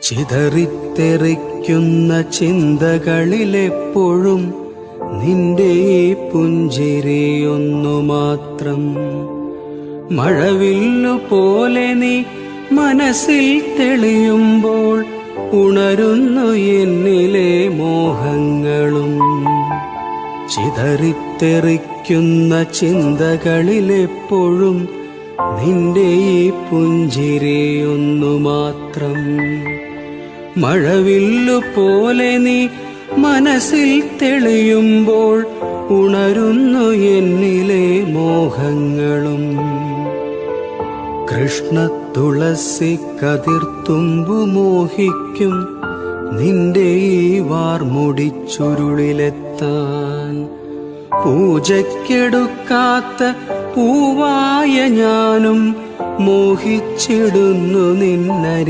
ചിതറിത്തെറിക്കുന്ന ചിന്തകളിലെപ്പോഴും നിന്റെ ഈ പുഞ്ചിരിയൊന്നു മാത്രം. മഴവില്ലു പോലെ നീ മനസ്സിൽ തെളിയുമ്പോൾ ഉണരുന്നു എന്നിലെ മോഹങ്ങളും. ചിതറിത്തെറിക്കുന്ന ചിന്തകളിലെപ്പോഴും നിന്റെ ഈ പുഞ്ചിരിയൊന്നു മാത്രം. മഴവില്ലു പോലെ നീ മനസ്സിൽ തെളിയുമ്പോൾ ഉണരുന്നു എന്നിലെ മോഹങ്ങളും. കൃഷ്ണ തുളസി കതിർത്തുമ്പു മോഹിക്കും നിന്റെ ഈ വാർമുടിച്ചുരുളിലെത്താൻ. പൂജയ്ക്കെടുക്കാത്ത പൂവായ ഞാനും മോഹിച്ചിടുന്നു നിന്നരി